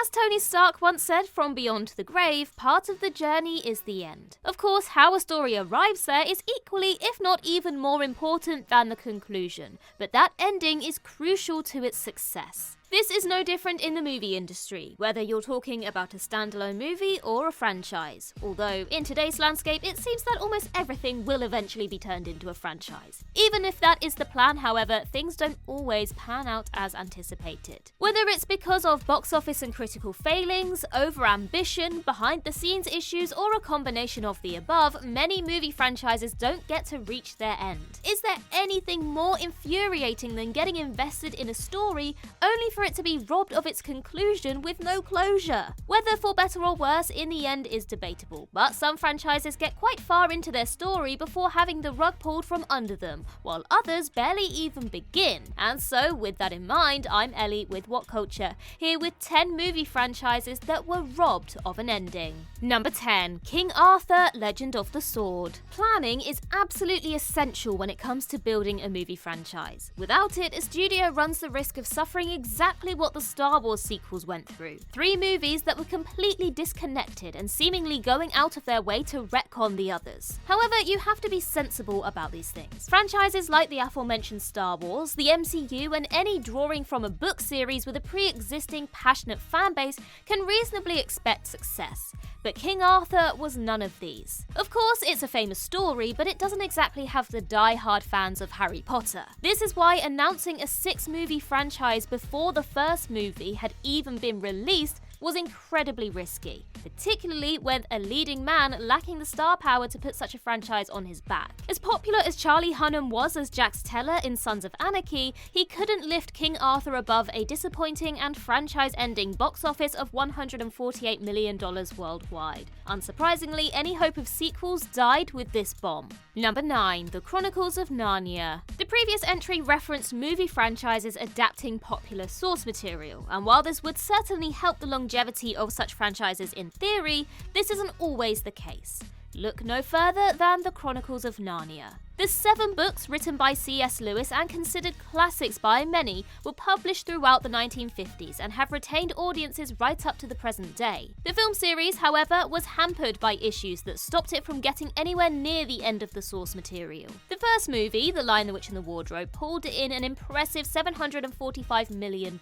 As Tony Stark once said from beyond the grave, part of the journey is the end. Of course, how a story arrives there is equally, if not even more important than the conclusion, but that ending is crucial to its success. This is no different in the movie industry, whether you're talking about a standalone movie or a franchise. Although, in today's landscape, it seems that almost everything will eventually be turned into a franchise. Even if that is the plan, however, things don't always pan out as anticipated. Whether it's because of box office and critical failings, over-ambition, behind-the-scenes issues, or a combination of the above, many movie franchises don't get to reach their end. Is there anything more infuriating than getting invested in a story only for it to be robbed of its conclusion with no closure? Whether for better or worse, in the end is debatable, but some franchises get quite far into their story before having the rug pulled from under them, while others barely even begin. And so, with that in mind, I'm Ellie with What Culture, here with 10 movie franchises that were robbed of an ending. Number 10. King Arthur, Legend of the Sword. Planning is absolutely essential when it comes to building a movie franchise. Without it, a studio runs the risk of suffering exactly what the Star Wars sequels went through. 3 movies that were completely disconnected and seemingly going out of their way to retcon the others. However, you have to be sensible about these things. Franchises like the aforementioned Star Wars, the MCU, and any drawing from a book series with a pre-existing passionate fanbase can reasonably expect success. But King Arthur was none of these. Of course, it's a famous story, but it doesn't exactly have the die-hard fans of Harry Potter. This is why announcing a 6-movie franchise before the first movie had even been released was incredibly risky, particularly with a leading man lacking the star power to put such a franchise on his back. As popular as Charlie Hunnam was as Jax Teller in Sons of Anarchy, he couldn't lift King Arthur above a disappointing and franchise-ending box office of $148 million worldwide. Unsurprisingly, any hope of sequels died with this bomb. Number 9. The Chronicles of Narnia. The previous entry referenced movie franchises adapting popular source material, and while this would certainly help the longevity of such franchises in theory, this isn't always the case. Look no further than The Chronicles of Narnia. The 7 books written by C.S. Lewis and considered classics by many were published throughout the 1950s and have retained audiences right up to the present day. The film series, however, was hampered by issues that stopped it from getting anywhere near the end of the source material. The first movie, The Lion, the Witch and the Wardrobe, pulled in an impressive $745 million,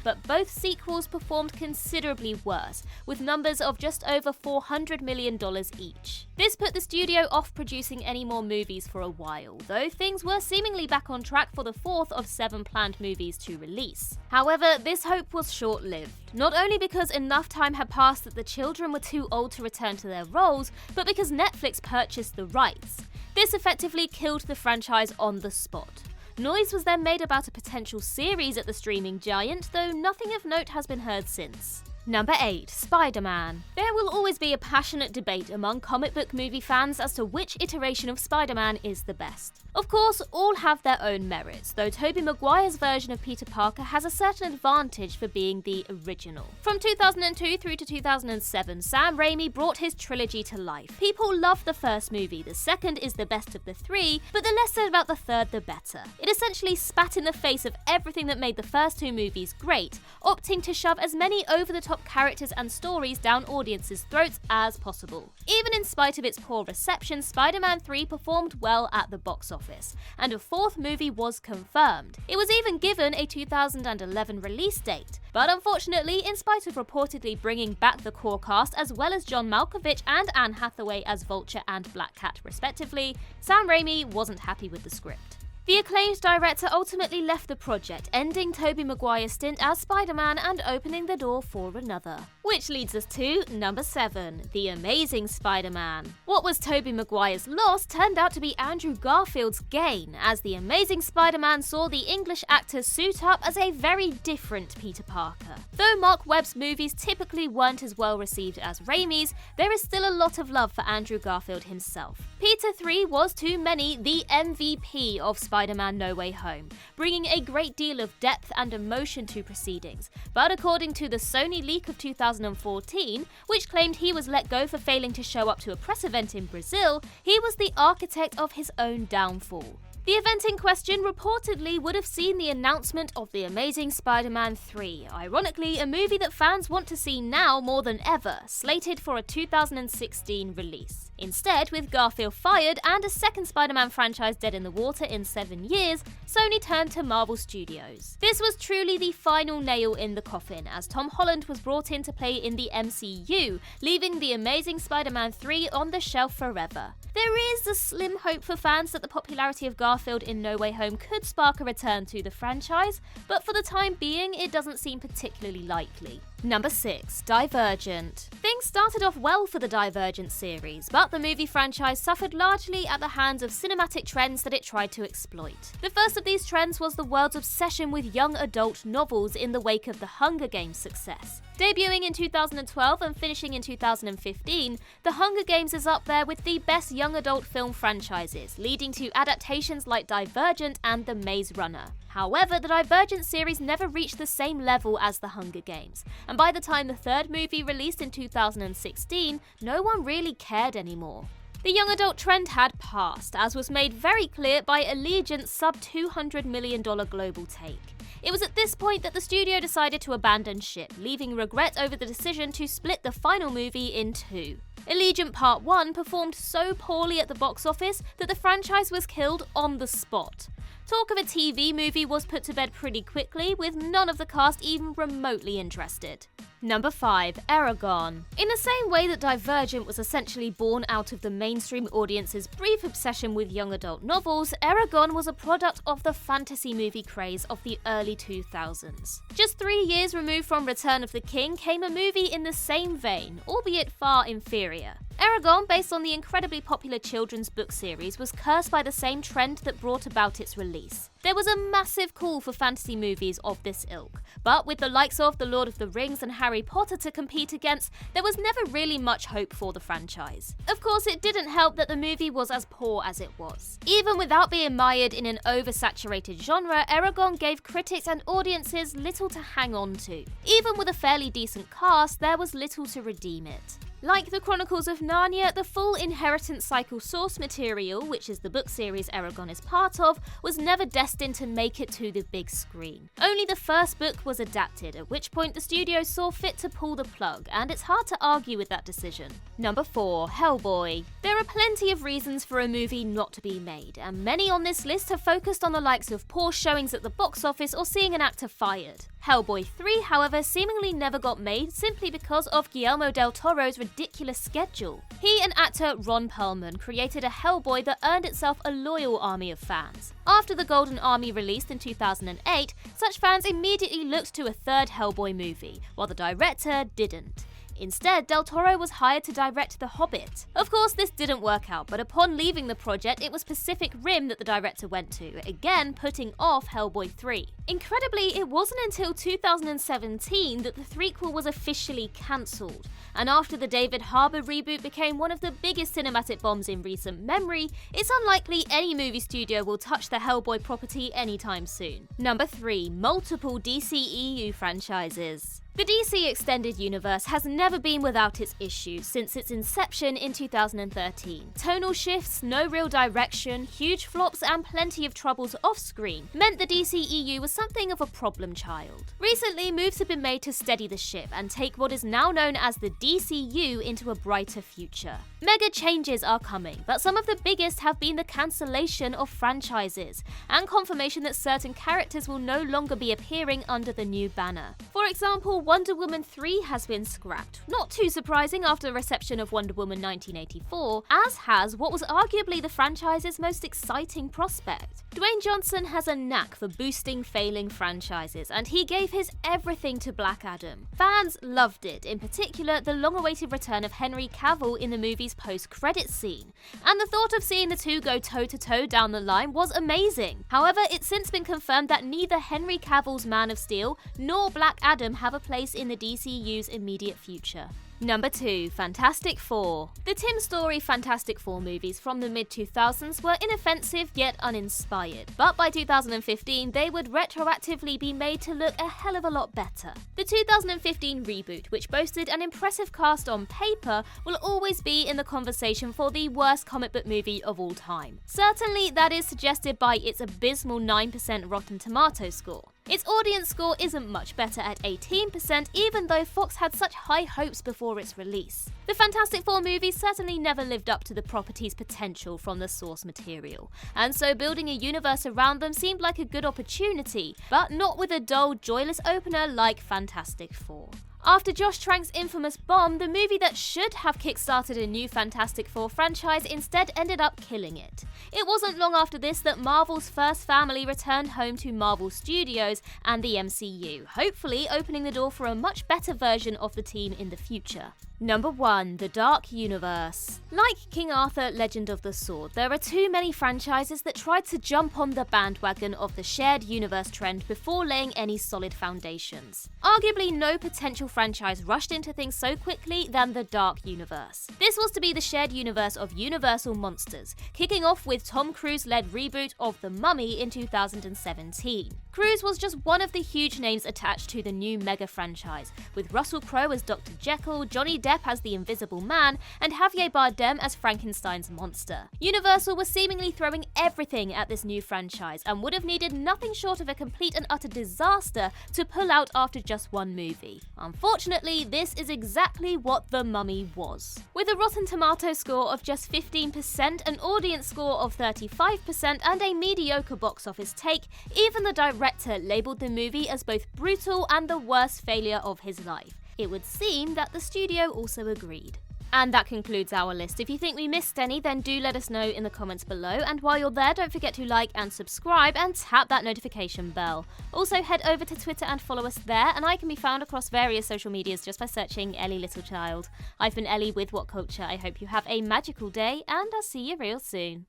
but both sequels performed considerably worse, with numbers of just over $400 million each. This put the studio off producing any more movies for a while, though things were seemingly back on track for the 4th of 7 planned movies to release. However, this hope was short-lived, not only because enough time had passed that the children were too old to return to their roles, but because Netflix purchased the rights. This effectively killed the franchise on the spot. Noise was then made about a potential series at the streaming giant, though nothing of note has been heard since. Number 8. Spider-Man. There will always be a passionate debate among comic book movie fans as to which iteration of Spider-Man is the best. Of course, all have their own merits, though Tobey Maguire's version of Peter Parker has a certain advantage for being the original. From 2002 through to 2007, Sam Raimi brought his trilogy to life. People love the first movie, the second is the best of the 3, but the less said about the third the better. It essentially spat in the face of everything that made the first 2 movies great, opting to shove as many over-the-top characters and stories down audiences' throats as possible. Even in spite of its poor reception, Spider-Man 3 performed well at the box office, and a 4th movie was confirmed. It was even given a 2011 release date, but unfortunately, in spite of reportedly bringing back the core cast as well as John Malkovich and Anne Hathaway as Vulture and Black Cat respectively, Sam Raimi wasn't happy with the script. The acclaimed director ultimately left the project, ending Tobey Maguire's stint as Spider-Man and opening the door for another. Which leads us to number 7, The Amazing Spider-Man. What was Tobey Maguire's loss turned out to be Andrew Garfield's gain, as The Amazing Spider-Man saw the English actor suit up as a very different Peter Parker. Though Mark Webb's movies typically weren't as well received as Raimi's, there is still a lot of love for Andrew Garfield himself. Peter 3 was to many the MVP of Spider-Man No Way Home, bringing a great deal of depth and emotion to proceedings, but according to the Sony leak of 2014, which claimed he was let go for failing to show up to a press event in Brazil, he was the architect of his own downfall. The event in question reportedly would have seen the announcement of The Amazing Spider-Man 3, ironically a movie that fans want to see now more than ever, slated for a 2016 release. Instead, with Garfield fired and a second Spider-Man franchise dead in the water in 7 years, Sony turned to Marvel Studios. This was truly the final nail in the coffin, as Tom Holland was brought in to play in the MCU, leaving The Amazing Spider-Man 3 on the shelf forever. There is a slim hope for fans that the popularity of Garfield in No Way Home could spark a return to the franchise, but for the time being, it doesn't seem particularly likely. Number 6. Divergent. Things started off well for the Divergent series, but the movie franchise suffered largely at the hands of cinematic trends that it tried to exploit. The first of these trends was the world's obsession with young adult novels in the wake of the Hunger Games success. Debuting in 2012 and finishing in 2015, The Hunger Games is up there with the best young adult film franchises, leading to adaptations like Divergent and The Maze Runner. However, the Divergent series never reached the same level as The Hunger Games, and by the time the third movie released in 2016, no one really cared anymore. The young adult trend had passed, as was made very clear by Allegiant's sub-$200 million global take. It was at this point that the studio decided to abandon ship, leaving regret over the decision to split the final movie in two. Allegiant Part 1 performed so poorly at the box office that the franchise was killed on the spot. Talk of a TV movie was put to bed pretty quickly, with none of the cast even remotely interested. Number 5. ERAGON. In the same way that Divergent was essentially born out of the mainstream audience's brief obsession with young adult novels, ERAGON was a product of the fantasy movie craze of the early 2000s. Just 3 years removed from Return of the King came a movie in the same vein, albeit far inferior. ERAGON, based on the incredibly popular children's book series, was cursed by the same trend that brought about its release. There was a massive call for fantasy movies of this ilk, but with the likes of The Lord of the Rings and Harry Potter to compete against, there was never really much hope for the franchise. Of course, it didn't help that the movie was as poor as it was. Even without being mired in an oversaturated genre, ERAGON gave critics and audiences little to hang on to. Even with a fairly decent cast, there was little to redeem it. Like the Chronicles of Narnia, the full Inheritance Cycle source material, which is the book series ERAGON is part of, was never destined to make it to the big screen. Only the first book was adapted, at which point the studio saw fit to pull the plug, and it's hard to argue with that decision. Number 4. HELLBOY. There are plenty of reasons for a movie not to be made, and many on this list have focused on the likes of poor showings at the box office or seeing an actor fired. HELLBOY 3, however, seemingly never got made simply because of Guillermo del Toro's ridiculous schedule. He and actor Ron Perlman created a Hellboy that earned itself a loyal army of fans. After The Golden Army released in 2008, such fans immediately looked to a third Hellboy movie, while the director didn't. Instead, Del Toro was hired to direct The Hobbit. Of course, this didn't work out, but upon leaving the project, it was Pacific Rim that the director went to, again putting off Hellboy 3. Incredibly, it wasn't until 2017 that the threequel was officially cancelled, and after the David Harbour reboot became one of the biggest cinematic bombs in recent memory, it's unlikely any movie studio will touch the Hellboy property anytime soon. Number 3. Multiple DCEU franchises. The DC Extended Universe has never been without its issues since its inception in 2013. Tonal shifts, no real direction, huge flops, and plenty of troubles off-screen meant the DCEU was something of a problem child. Recently, moves have been made to steady the ship and take what is now known as the DCU into a brighter future. Mega changes are coming, but some of the biggest have been the cancellation of franchises and confirmation that certain characters will no longer be appearing under the new banner. For example, Wonder Woman 3 has been scrapped, not too surprising after the reception of Wonder Woman 1984, as has what was arguably the franchise's most exciting prospect. Dwayne Johnson has a knack for boosting failing franchises, and he gave his everything to Black Adam. Fans loved it, in particular the long-awaited return of Henry Cavill in the movie's post-credits scene, and the thought of seeing the two go toe-to-toe down the line was amazing. However, it's since been confirmed that neither Henry Cavill's Man of Steel nor Black Adam have a place in the DCU's immediate future. Number 2. Fantastic Four. The Tim Story Fantastic Four movies from the mid-2000s were inoffensive yet uninspired, but by 2015 they would retroactively be made to look a hell of a lot better. The 2015 reboot, which boasted an impressive cast on paper, will always be in the conversation for the worst comic book movie of all time. Certainly that is suggested by its abysmal 9% Rotten Tomatoes score. Its audience score isn't much better at 18%, even though Fox had such high hopes before its release. The Fantastic Four movies certainly never lived up to the property's potential from the source material, and so building a universe around them seemed like a good opportunity, but not with a dull, joyless opener like Fantastic Four. After Josh Trank's infamous bomb, the movie that should have kickstarted a new Fantastic Four franchise instead ended up killing it. It wasn't long after this that Marvel's first family returned home to Marvel Studios and the MCU, hopefully opening the door for a much better version of the team in the future. Number 1. The Dark Universe. Like King Arthur Legend of the Sword, there are too many franchises that tried to jump on the bandwagon of the shared universe trend before laying any solid foundations. Arguably no potential franchise rushed into things so quickly than the Dark Universe. This was to be the shared universe of Universal monsters, kicking off with Tom Cruise-led reboot of The Mummy in 2017. Cruise was just one of the huge names attached to the new mega franchise, with Russell Crowe as Dr. Jekyll, Johnny Depp as the Invisible Man, and Javier Bardem as Frankenstein's monster. Universal was seemingly throwing everything at this new franchise and would have needed nothing short of a complete and utter disaster to pull out after just one movie. Unfortunately, this is exactly what The Mummy was. With a Rotten Tomatoes score of just 15%, an audience score of 35%, and a mediocre box office take, even the director labelled the movie as both brutal and the worst failure of his life. It would seem that the studio also agreed. And that concludes our list. If you think we missed any, then do let us know in the comments below, and while you're there, don't forget to like and subscribe and tap that notification bell. Also head over to Twitter and follow us there, and I can be found across various social medias just by searching Ellie Littlechild. I've been Ellie with What Culture. I hope you have a magical day, and I'll see you real soon.